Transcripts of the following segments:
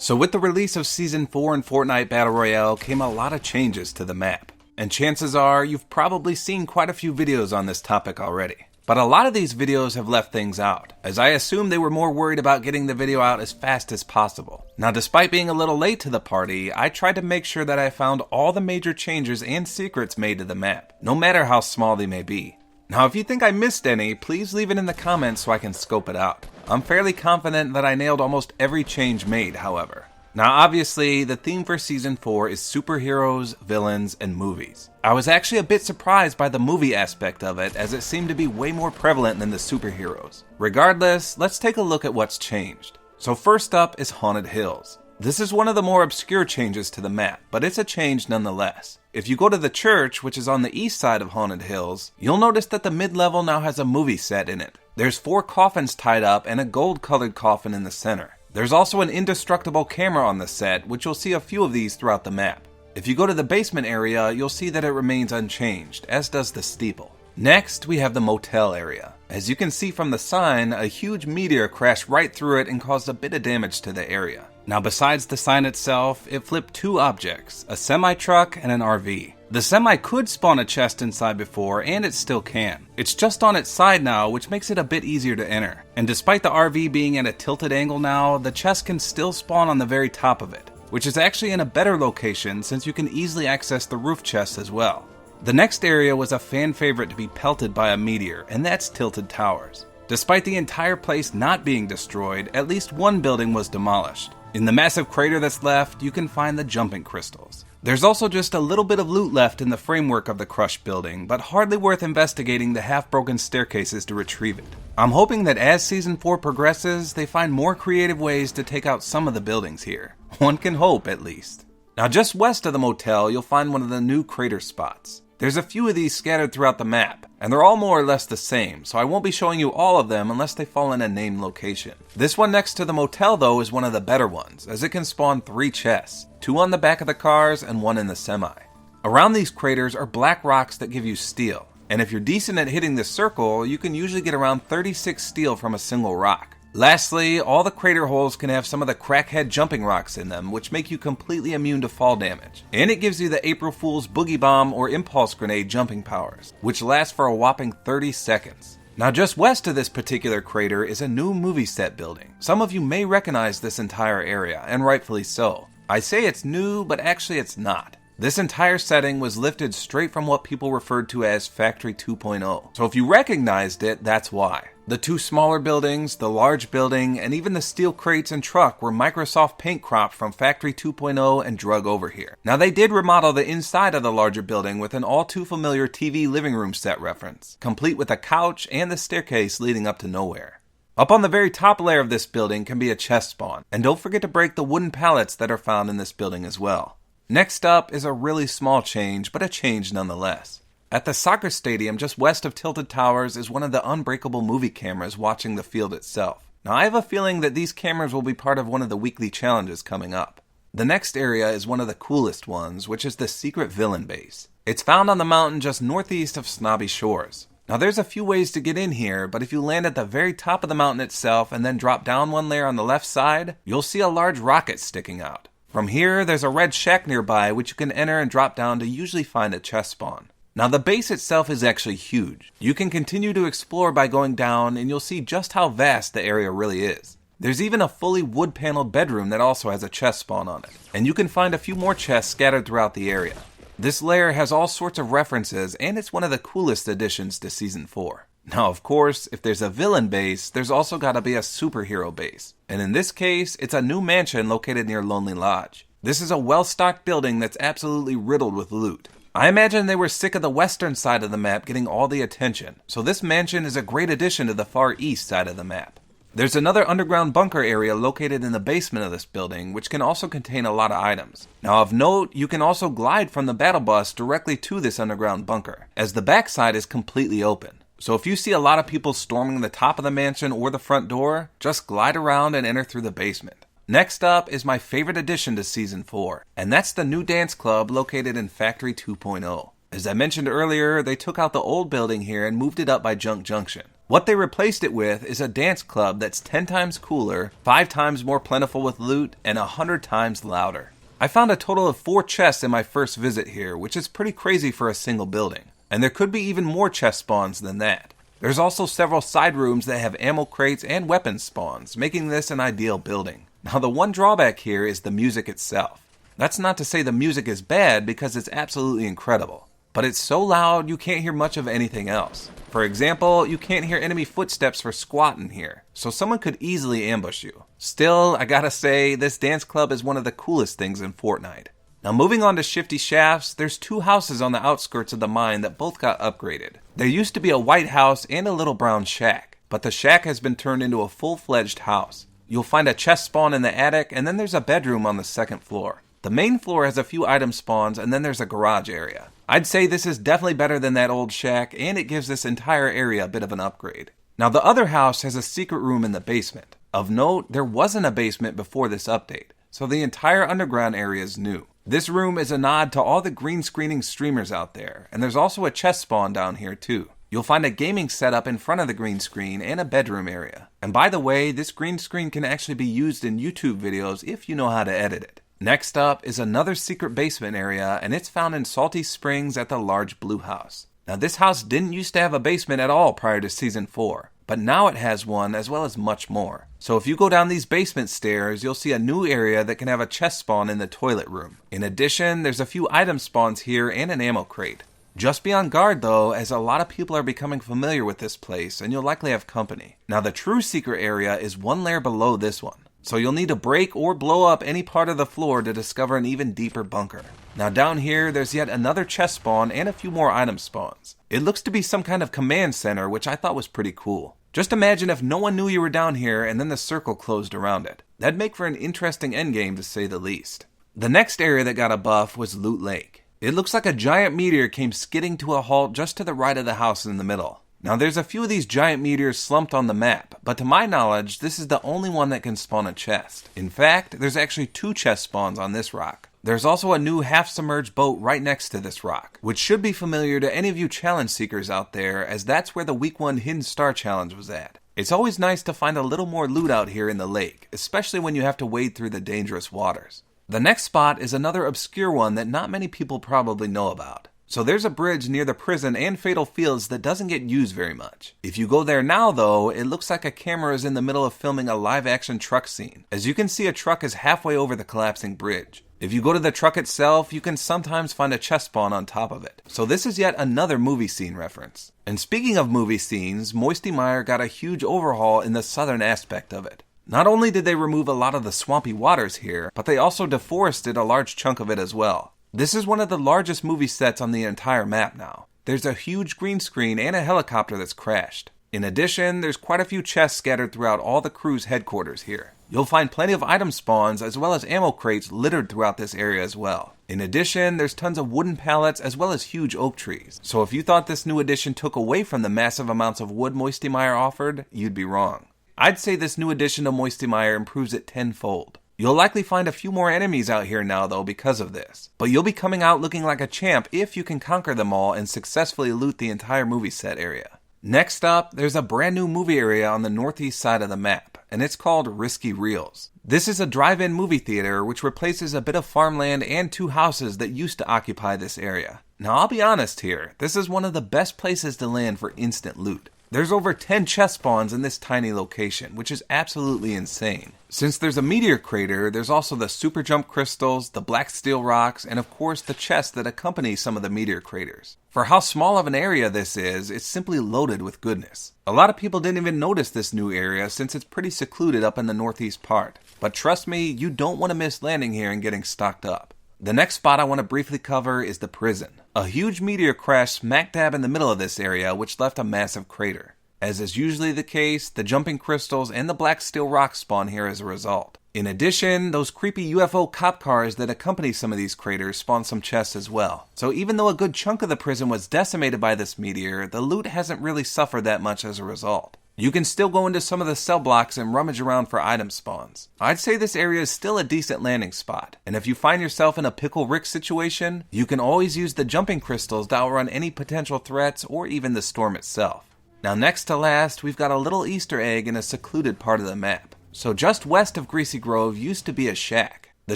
So with the release of Season 4 in Fortnite Battle Royale came a lot of changes to the map. And chances are you've probably seen quite a few videos on this topic already. But a lot of these videos have left things out, as I assume they were more worried about getting the video out as fast as possible. Now despite being a little late to the party, I tried to make sure that I found all the major changes and secrets made to the map, no matter how small they may be. Now if you think I missed any, please leave it in the comments so I can scope it out. I'm fairly confident that I nailed almost every change made, however. Now obviously, the theme for Season 4 is superheroes, villains, and movies. I was actually a bit surprised by the movie aspect of it, as it seemed to be way more prevalent than the superheroes. Regardless, let's take a look at what's changed. So first up is Haunted Hills. This is one of the more obscure changes to the map, but it's a change nonetheless. If you go to the church, which is on the east side of Haunted Hills, you'll notice that the mid-level now has a movie set in it. There's 4 coffins tied up and a gold-colored coffin in the center. There's also an indestructible camera on the set, which you'll see a few of these throughout the map. If you go to the basement area, you'll see that it remains unchanged, as does the steeple. Next, we have the Motel area. As you can see from the sign, a huge meteor crashed right through it and caused a bit of damage to the area. Now besides the sign itself, it flipped 2 objects, a semi-truck and an RV. The semi could spawn a chest inside before, and it still can. It's just on its side now, which makes it a bit easier to enter. And despite the RV being at a tilted angle now, the chest can still spawn on the very top of it, which is actually in a better location since you can easily access the roof chest as well. The next area was a fan favorite to be pelted by a meteor, and that's Tilted Towers. Despite the entire place not being destroyed, at least one building was demolished. In the massive crater that's left, you can find the jumping crystals. There's also just a little bit of loot left in the framework of the crushed building, but hardly worth investigating the half-broken staircases to retrieve it. I'm hoping that as Season 4 progresses, they find more creative ways to take out some of the buildings here. One can hope, at least. Now just west of the motel, you'll find one of the new crater spots. There's a few of these scattered throughout the map, and they're all more or less the same, so I won't be showing you all of them unless they fall in a named location. This one next to the motel though is one of the better ones, as it can spawn 3 chests, 2 on the back of the cars and 1 in the semi. Around these craters are black rocks that give you steel, and if you're decent at hitting this circle, you can usually get around 36 steel from a single rock. Lastly, all the crater holes can have some of the crackhead jumping rocks in them, which make you completely immune to fall damage. And it gives you the April Fool's Boogie Bomb or Impulse Grenade jumping powers, which last for a whopping 30 seconds. Now just west of this particular crater is a new movie set building. Some of you may recognize this entire area, and rightfully so. I say it's new, but actually it's not. This entire setting was lifted straight from what people referred to as Factory 2.0. So if you recognized it, that's why. The 2 smaller buildings, the large building, and even the steel crates and truck were Microsoft paint cropped from Factory 2.0 and drug over here. Now they did remodel the inside of the larger building with an all too familiar TV living room set reference, complete with a couch and the staircase leading up to nowhere. Up on the very top layer of this building can be a chest spawn, and don't forget to break the wooden pallets that are found in this building as well. Next up is a really small change, but a change nonetheless. At the soccer stadium just west of Tilted Towers is one of the unbreakable movie cameras watching the field itself. Now I have a feeling that these cameras will be part of one of the weekly challenges coming up. The next area is one of the coolest ones, which is the secret villain base. It's found on the mountain just northeast of Snobby Shores. Now there's a few ways to get in here, but if you land at the very top of the mountain itself and then drop down one layer on the left side, you'll see a large rocket sticking out. From here, there's a red shack nearby which you can enter and drop down to usually find a chest spawn. Now the base itself is actually huge. You can continue to explore by going down and you'll see just how vast the area really is. There's even a fully wood-paneled bedroom that also has a chest spawn on it. And you can find a few more chests scattered throughout the area. This layer has all sorts of references and it's one of the coolest additions to Season 4. Now of course, if there's a villain base, there's also gotta be a superhero base. And in this case, it's a new mansion located near Lonely Lodge. This is a well-stocked building that's absolutely riddled with loot. I imagine they were sick of the western side of the map getting all the attention, so this mansion is a great addition to the far east side of the map. There's another underground bunker area located in the basement of this building, which can also contain a lot of items. Now of note, you can also glide from the battle bus directly to this underground bunker, as the backside is completely open. So if you see a lot of people storming the top of the mansion or the front door, just glide around and enter through the basement. Next up is my favorite addition to Season 4, and that's the new dance club located in Factory 2.0. As I mentioned earlier, they took out the old building here and moved it up by Junk Junction. What they replaced it with is a dance club that's 10 times cooler, 5 times more plentiful with loot, and 100 times louder. I found a total of 4 chests in my first visit here, which is pretty crazy for a single building. And there could be even more chest spawns than that. There's also several side rooms that have ammo crates and weapons spawns, making this an ideal building. Now the one drawback here is the music itself. That's not to say the music is bad, because it's absolutely incredible. But it's so loud you can't hear much of anything else. For example, you can't hear enemy footsteps for squat in here, so someone could easily ambush you. Still, I gotta say, this dance club is one of the coolest things in Fortnite. Now moving on to Shifty Shafts, there's 2 houses on the outskirts of the mine that both got upgraded. There used to be a white house and a little brown shack, but the shack has been turned into a full-fledged house. You'll find a chest spawn in the attic, and then there's a bedroom on the 2nd floor. The main floor has a few item spawns, and then there's a garage area. I'd say this is definitely better than that old shack, and it gives this entire area a bit of an upgrade. Now the other house has a secret room in the basement. Of note, there wasn't a basement before this update, so the entire underground area is new. This room is a nod to all the green screening streamers out there, and there's also a chest spawn down here too. You'll find a gaming setup in front of the green screen and a bedroom area. And by the way, this green screen can actually be used in YouTube videos if you know how to edit it. Next up is another secret basement area, and it's found in Salty Springs at the large blue house. Now this house didn't used to have a basement at all prior to Season 4, but now it has one as well as much more. So if you go down these basement stairs, you'll see a new area that can have a chest spawn in the toilet room. In addition, there's a few item spawns here and an ammo crate. Just be on guard though, as a lot of people are becoming familiar with this place and you'll likely have company. Now the true secret area is one layer below this one, so you'll need to break or blow up any part of the floor to discover an even deeper bunker. Now down here, there's yet another chest spawn and a few more item spawns. It looks to be some kind of command center, which I thought was pretty cool. Just imagine if no one knew you were down here and then the circle closed around it. That'd make for an interesting endgame to say the least. The next area that got a buff was Loot Lake. It looks like a giant meteor came skidding to a halt just to the right of the house in the middle. Now there's a few of these giant meteors slumped on the map, but to my knowledge, this is the only one that can spawn a chest. In fact, there's actually 2 chest spawns on this rock. There's also a new half-submerged boat right next to this rock, which should be familiar to any of you challenge seekers out there, as that's where the week 1 Hidden Star Challenge was at. It's always nice to find a little more loot out here in the lake, especially when you have to wade through the dangerous waters. The next spot is another obscure one that not many people probably know about. So there's a bridge near the prison and Fatal Fields that doesn't get used very much. If you go there now though, it looks like a camera is in the middle of filming a live action truck scene. As you can see, a truck is halfway over the collapsing bridge. If you go to the truck itself, you can sometimes find a chest spawn on top of it. So this is yet another movie scene reference. And speaking of movie scenes, Moisty Mire got a huge overhaul in the southern aspect of it. Not only did they remove a lot of the swampy waters here, but they also deforested a large chunk of it as well. This is one of the largest movie sets on the entire map now. There's a huge green screen and a helicopter that's crashed. In addition, there's quite a few chests scattered throughout all the crew's headquarters here. You'll find plenty of item spawns as well as ammo crates littered throughout this area as well. In addition, there's tons of wooden pallets as well as huge oak trees. So if you thought this new addition took away from the massive amounts of wood Moisty Mire offered, you'd be wrong. I'd say this new addition to Moisty Mire improves it tenfold. You'll likely find a few more enemies out here now though because of this, but you'll be coming out looking like a champ if you can conquer them all and successfully loot the entire movie set area. Next up, there's a brand new movie area on the northeast side of the map, and it's called Risky Reels. This is a drive-in movie theater which replaces a bit of farmland and 2 houses that used to occupy this area. Now I'll be honest here, this is one of the best places to land for instant loot. There's over 10 chest spawns in this tiny location, which is absolutely insane. Since there's a meteor crater, there's also the super jump crystals, the black steel rocks, and of course the chests that accompany some of the meteor craters. For how small of an area this is, it's simply loaded with goodness. A lot of people didn't even notice this new area since it's pretty secluded up in the northeast part. But trust me, you don't want to miss landing here and getting stocked up. The next spot I want to briefly cover is the prison. A huge meteor crashed smack dab in the middle of this area, which left a massive crater. As is usually the case, the jumping crystals and the black steel rocks spawn here as a result. In addition, those creepy UFO cop cars that accompany some of these craters spawn some chests as well. So even though a good chunk of the prison was decimated by this meteor, the loot hasn't really suffered that much as a result. You can still go into some of the cell blocks and rummage around for item spawns. I'd say this area is still a decent landing spot, and if you find yourself in a Pickle Rick situation, you can always use the jumping crystals to outrun any potential threats or even the storm itself. Now next to last, we've got a little Easter egg in a secluded part of the map. So just west of Greasy Grove used to be a shack. The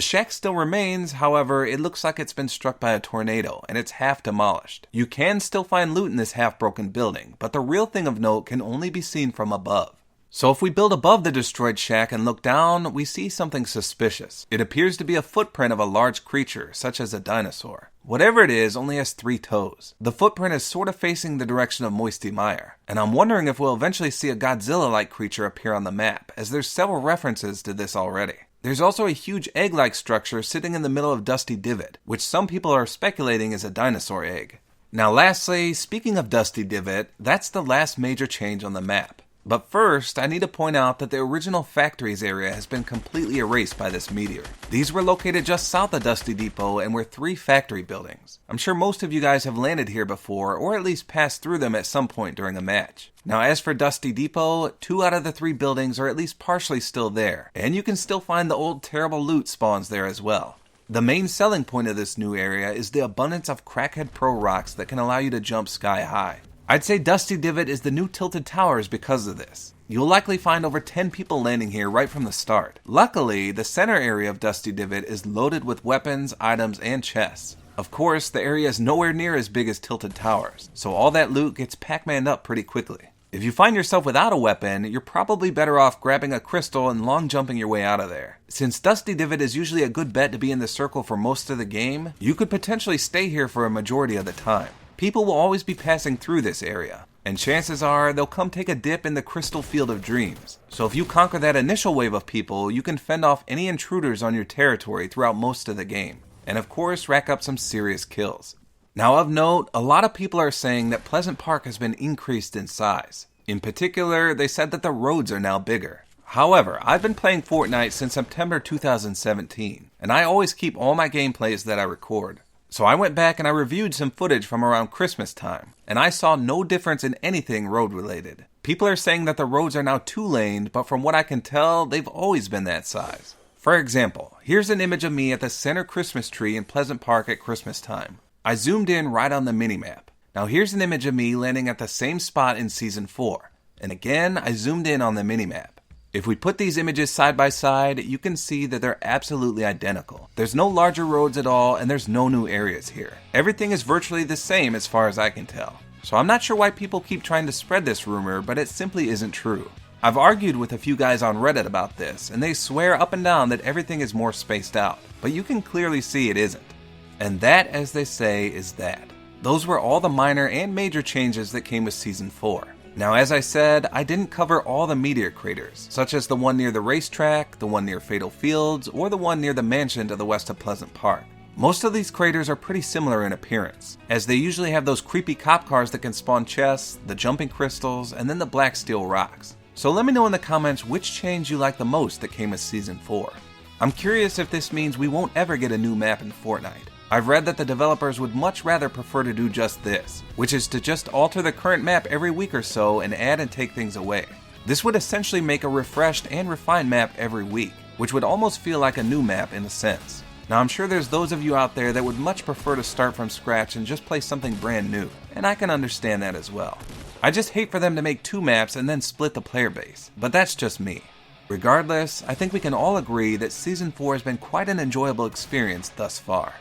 shack still remains, however, it looks like it's been struck by a tornado, and it's half demolished. You can still find loot in this half-broken building, but the real thing of note can only be seen from above. So if we build above the destroyed shack and look down, we see something suspicious. It appears to be a footprint of a large creature, such as a dinosaur. Whatever it is only has 3 toes. The footprint is sort of facing the direction of Moisty Mire, and I'm wondering if we'll eventually see a Godzilla-like creature appear on the map, as there's several references to this already. There's also a huge egg-like structure sitting in the middle of Dusty Divot, which some people are speculating is a dinosaur egg. Now lastly, speaking of Dusty Divot, that's the last major change on the map. But first, I need to point out that the original factories area has been completely erased by this meteor. These were located just south of Dusty Depot and were 3 factory buildings. I'm sure most of you guys have landed here before, or at least passed through them at some point during a match. Now as for Dusty Depot, 2 out of the 3 buildings are at least partially still there, and you can still find the old terrible loot spawns there as well. The main selling point of this new area is the abundance of Crackhead Pro rocks that can allow you to jump sky high. I'd say Dusty Divot is the new Tilted Towers because of this. You'll likely find over 10 people landing here right from the start. Luckily, the center area of Dusty Divot is loaded with weapons, items, and chests. Of course, the area is nowhere near as big as Tilted Towers, so all that loot gets Pac-Man'd up pretty quickly. If you find yourself without a weapon, you're probably better off grabbing a crystal and long jumping your way out of there. Since Dusty Divot is usually a good bet to be in the circle for most of the game, you could potentially stay here for a majority of the time. People will always be passing through this area, and chances are they'll come take a dip in the Crystal Field of Dreams. So if you conquer that initial wave of people, you can fend off any intruders on your territory throughout most of the game, and of course rack up some serious kills. Now of note, a lot of people are saying that Pleasant Park has been increased in size. In particular, they said that the roads are now bigger. However, I've been playing Fortnite since September 2017, and I always keep all my gameplays that I record. So I went back and I reviewed some footage from around Christmas time, and I saw no difference in anything road related. People are saying that the roads are now 2-laned, but from what I can tell, they've always been that size. For example, here's an image of me at the center Christmas tree in Pleasant Park at Christmas time. I zoomed in right on the minimap. Now here's an image of me landing at the same spot in Season 4, and again I zoomed in on the minimap. If we put these images side by side, you can see that they're absolutely identical. There's no larger roads at all, and there's no new areas here. Everything is virtually the same as far as I can tell. So I'm not sure why people keep trying to spread this rumor, but it simply isn't true. I've argued with a few guys on Reddit about this, and they swear up and down that everything is more spaced out, but you can clearly see it isn't. And that, as they say, is that. Those were all the minor and major changes that came with Season 4. Now, as I said, I didn't cover all the meteor craters, such as the one near the racetrack, the one near Fatal Fields, or the one near the mansion to the west of Pleasant Park. Most of these craters are pretty similar in appearance, as they usually have those creepy cop cars that can spawn chests, the jumping crystals, and then the black steel rocks. So let me know in the comments which change you like the most that came with Season 4. I'm curious if this means we won't ever get a new map in Fortnite. I've read that the developers would much rather prefer to do just this, which is to just alter the current map every week or so and add and take things away. This would essentially make a refreshed and refined map every week, which would almost feel like a new map in a sense. Now I'm sure there's those of you out there that would much prefer to start from scratch and just play something brand new, and I can understand that as well. I just hate for them to make 2 maps and then split the player base, but that's just me. Regardless, I think we can all agree that Season 4 has been quite an enjoyable experience thus far.